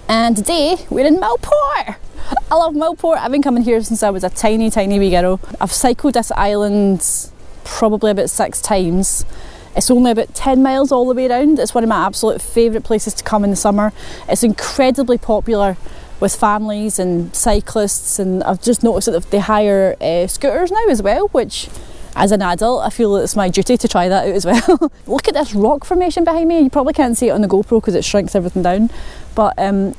And today we're in Millport. I love Millport. I've been coming here since I was a tiny wee girl. I've cycled this island probably about 6 times. It's only about 10 miles all the way around. It's one of my absolute favourite places to come in the summer. It's incredibly popular with families and cyclists, and I've just noticed that they hire scooters now as well, which as an adult I feel it's my duty to try that out as well. Look at this rock formation behind me. You probably can't see it on the GoPro because it shrinks everything down, but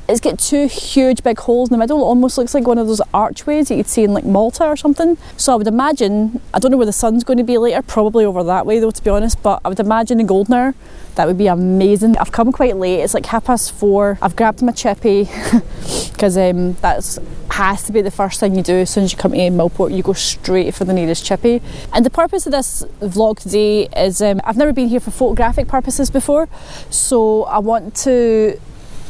it's got 2 huge big holes in the middle. It almost looks like one of those archways that you'd see in like Malta or something. So I would imagine, I don't know where the sun's going to be later, probably over that way though, to be honest, but I would imagine in golden hour that would be amazing. I've come quite late, it's like 4:30. I've grabbed my chippy because that has to be the first thing you do as soon as you come to Millport. You go straight for the nearest chippy. And the purpose of this vlog today is I've never been here for photographic purposes before, so I want to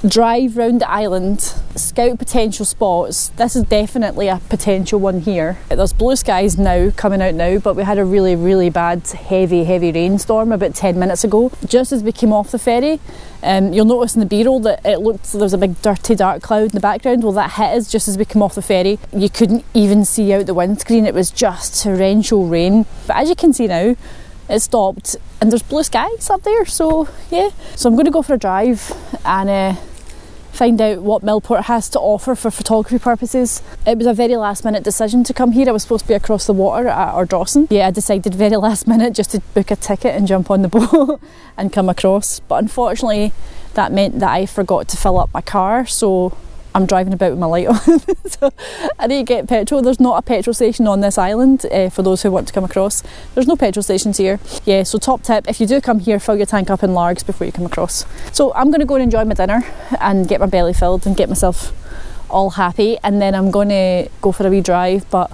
drive round the island, scout potential spots. This is definitely a potential one here. There's blue skies now, coming out now, but we had a really bad heavy rainstorm about 10 minutes ago. Just as we came off the ferry, you'll notice in the b-roll that it looked, there was a big dirty dark cloud in the background. Well, that hit us just as we came off the ferry. You couldn't even see out the windscreen. It was just torrential rain. But as you can see now, it stopped and there's blue skies up there, so yeah. So I'm going to go for a drive and find out what Millport has to offer for photography purposes. It was a very last minute decision to come here. I was supposed to be across the water at Ardrossan. Yeah, I decided very last minute just to book a ticket and jump on the boat and come across. But unfortunately that meant that I forgot to fill up my car, so I'm driving about with my light on. So I need to get petrol. There's not a petrol station on this island for those who want to come across. There's no petrol stations here. Yeah, so top tip, if you do come here, fill your tank up in Largs before you come across. So I'm going to go and enjoy my dinner and get my belly filled and get myself all happy, and then I'm going to go for a wee drive. But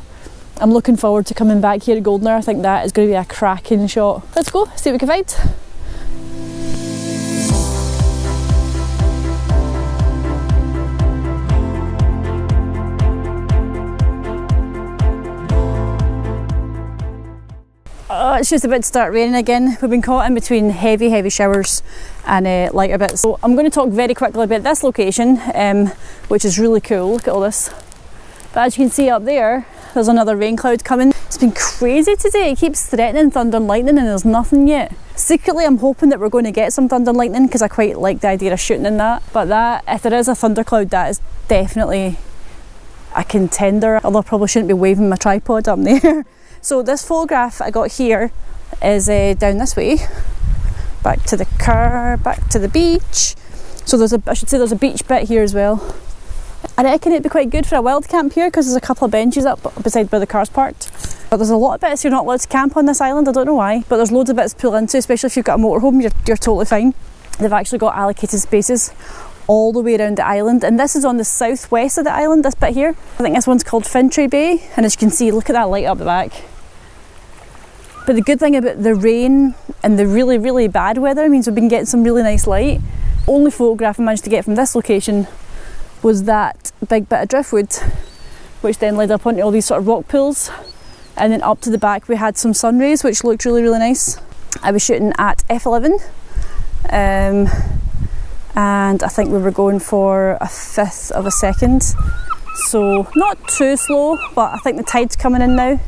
I'm looking forward to coming back here at Golden Hour. I think that is going to be a cracking shot. Let's go, see what we can find. Oh, it's just about to start raining again. We've been caught in between heavy showers and lighter bits. So I'm going to talk very quickly about this location, which is really cool. Look at all this. But as you can see up there, there's another rain cloud coming. It's been crazy today. It keeps threatening thunder and lightning and there's nothing yet. Secretly, I'm hoping that we're going to get some thunder and lightning because I quite like the idea of shooting in that. But that, if there is a thundercloud, that is definitely a contender. Although I probably shouldn't be waving my tripod up there. So this photograph I got here is down this way, back to the car, back to the beach. So there's a, I should say there's a beach bit here as well. I reckon it'd be quite good for a wild camp here because there's a couple of benches up beside where the car's parked. But there's a lot of bits you're not allowed to camp on this island, I don't know why. But there's loads of bits to pull into, especially if you've got a motorhome, you're totally fine. They've actually got allocated spaces all the way around the island, and this is on the southwest of the island, this bit here. I think this one's called Fintry Bay, and as you can see, look at that light up the back. But the good thing about the rain and the really bad weather means we've been getting some really nice light. Only photograph I managed to get from this location was that big bit of driftwood, which then led up onto all these sort of rock pools, and then up to the back we had some sun rays which looked really nice. I was shooting at f11 and I think we were going for 1/5 of a second, so not too slow, but I think the tide's coming in now.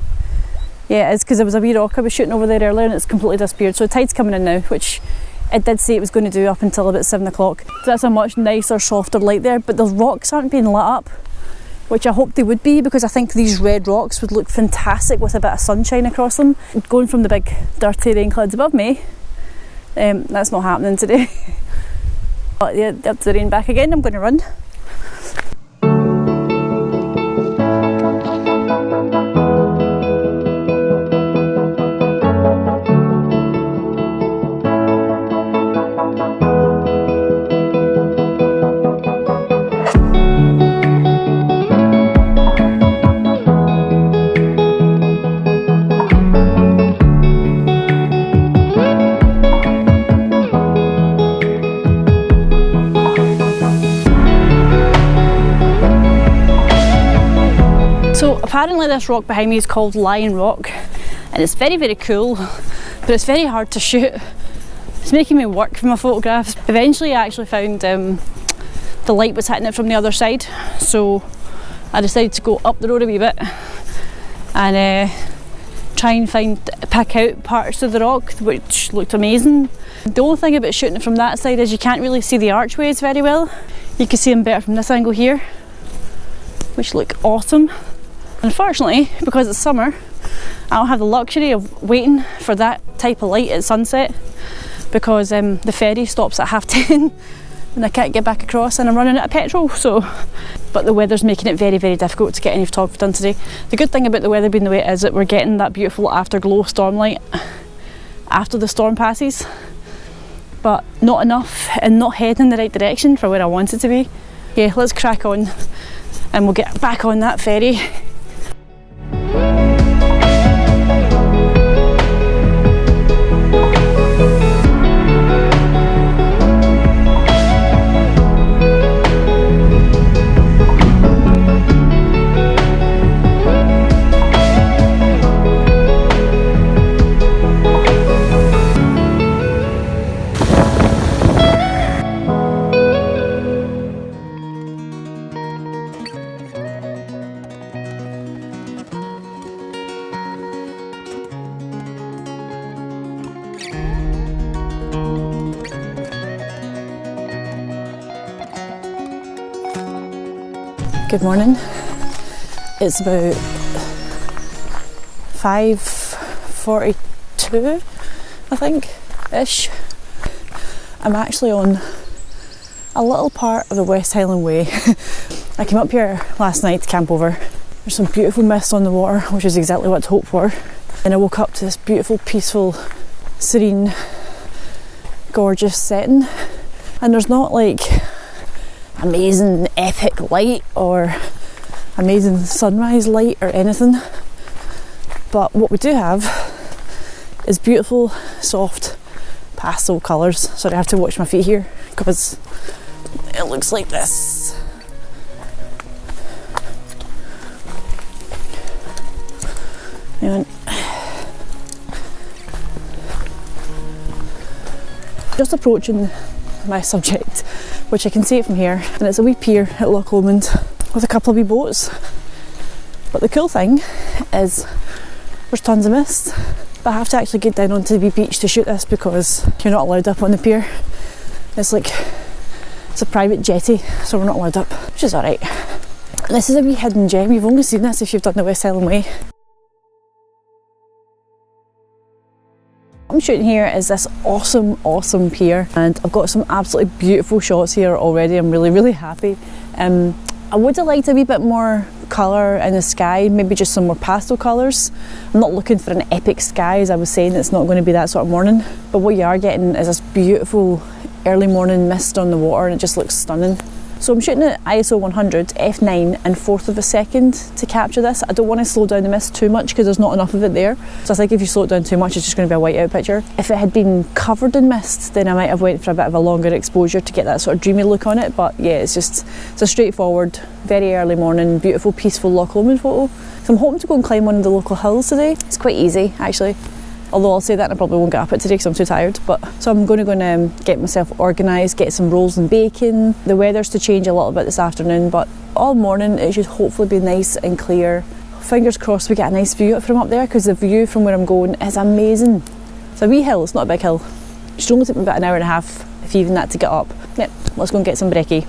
Yeah, it's because there was a wee rock I was shooting over there earlier and it's completely disappeared, so the tide's coming in now, which it did say it was going to do up until about 7 o'clock. So that's a much nicer, softer light there, but the rocks aren't being lit up, which I hoped they would be, because I think these red rocks would look fantastic with a bit of sunshine across them. Going from the big dirty rain clouds above me, that's not happening today. But yeah, up to the rain back again, I'm going to run. Apparently this rock behind me is called Lion Rock, and it's very cool, but it's very hard to shoot. It's making me work for my photographs. Eventually I actually found the light was hitting it from the other side, so I decided to go up the road a wee bit and try and pick out parts of the rock which looked amazing. The only thing about shooting it from that side is you can't really see the archways very well. You can see them better from this angle here, which look awesome. Unfortunately, because it's summer, I don't have the luxury of waiting for that type of light at sunset, because the ferry stops at 10:30 and I can't get back across and I'm running out of petrol. But the weather's making it very, very difficult to get any photography done today. The good thing about the weather being the way it is that we're getting that beautiful afterglow storm light after the storm passes, but not enough and not heading in the right direction for where I want it to be. Yeah, let's crack on and we'll get back on that ferry. Good morning. It's about 5:42, I think, ish. I'm actually on a little part of the West Highland Way. I came up here last night to camp over. There's some beautiful mist on the water, which is exactly what to hope for. And I woke up to this beautiful, peaceful, serene, gorgeous setting. And there's not like amazing epic light or amazing sunrise light or anything, but what we do have is beautiful soft pastel colours. Sorry, I have to watch my feet here because it looks like this. And just approaching my subject, which I can see it from here, and it's a wee pier at Loch Lomond with a couple of wee boats. But the cool thing is there's tons of mist, but I have to actually get down onto the wee beach to shoot this because you're not allowed up on the pier. It's a private jetty, so we're not allowed up, which is alright. This is a wee hidden gem. You've only seen this if you've done the West Highland Way. What I'm shooting here is this awesome pier, and I've got some absolutely beautiful shots here already. I'm really happy. I would have liked a wee bit more colour in the sky, maybe just some more pastel colours. I'm not looking for an epic sky, as I was saying. It's not going to be that sort of morning, but what you are getting is this beautiful early morning mist on the water, and it just looks stunning. So I'm shooting at ISO 100 f9 and 1/4 of a second to capture this. I don't want to slow down the mist too much because there's not enough of it there. So I think if you slow it down too much, it's just going to be a whiteout picture. If it had been covered in mist, then I might have went for a bit of a longer exposure to get that sort of dreamy look on it. But yeah, it's a straightforward, very early morning, beautiful, peaceful Loch Lomond photo. So I'm hoping to go and climb one of the local hills today. It's quite easy, actually. Although I'll say that and I probably won't get up it today because I'm too tired. So I'm going to go and get myself organised, get some rolls and bacon. The weather's to change a little bit this afternoon, but all morning it should hopefully be nice and clear. Fingers crossed we get a nice view from up there, because the view from where I'm going is amazing. It's a wee hill, it's not a big hill. It should only take me about an hour and a half, if even that, to get up. Yep, let's go and get some brekkie.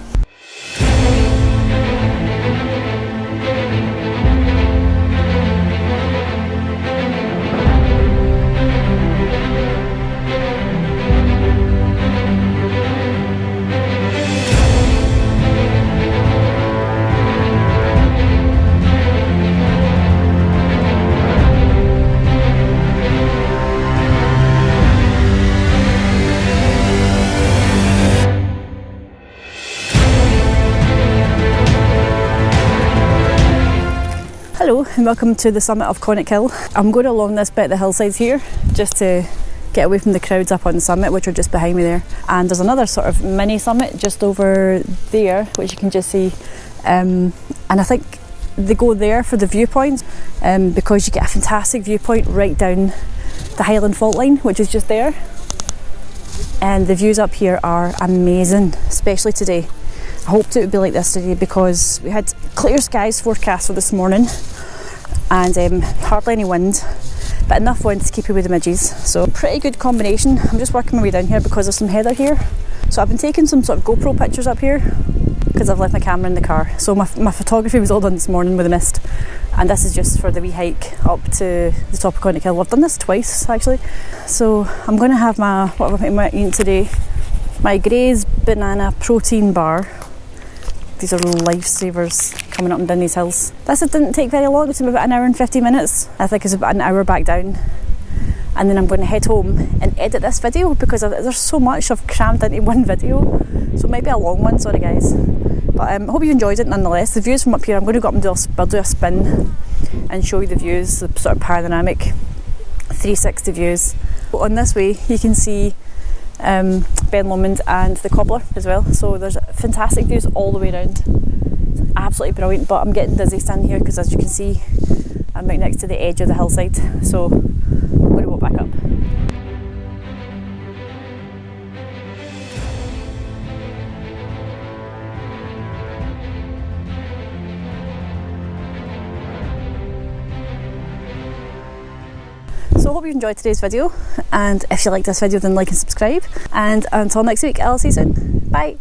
Hello and welcome to the summit of Conic Hill. I'm going along this bit of the hillsides here just to get away from the crowds up on the summit, which are just behind me there. And there's another sort of mini summit just over there, which you can just see. And I think they go there for the viewpoint because you get a fantastic viewpoint right down the Highland fault line, which is just there. And the views up here are amazing, especially today. I hoped it would be like this today because we had clear skies forecast for this morning and hardly any wind, but enough wind to keep away the midges. So pretty good combination. I'm just working my way down here because there's some heather here. So I've been taking some sort of GoPro pictures up here because I've left my camera in the car. So my photography was all done this morning with the mist, and this is just for the wee hike up to the top of Conic Hill. I've done this twice actually. So I'm going to have my, what am I eating today? My Gray's banana protein bar. These are lifesavers coming up and down these hills. This didn't take very long, it took me about an hour and 50 minutes. I think it's about an hour back down. And then I'm going to head home and edit this video because there's so much I've crammed into one video. So it might be a long one, sorry guys. But I hope you enjoyed it nonetheless. The views from up here, I'm going to go up and do a spin and show you the views, the sort of panoramic 360 views. But on this way you can see Ben Lomond and the Cobbler as well. So there's fantastic views all the way around. It's absolutely brilliant, but I'm getting dizzy standing here because as you can see I'm right next to the edge of the hillside. So I'm going to walk back up. So I hope you enjoyed today's video, and if you like this video then like and subscribe, and until next week I'll see you soon. Bye!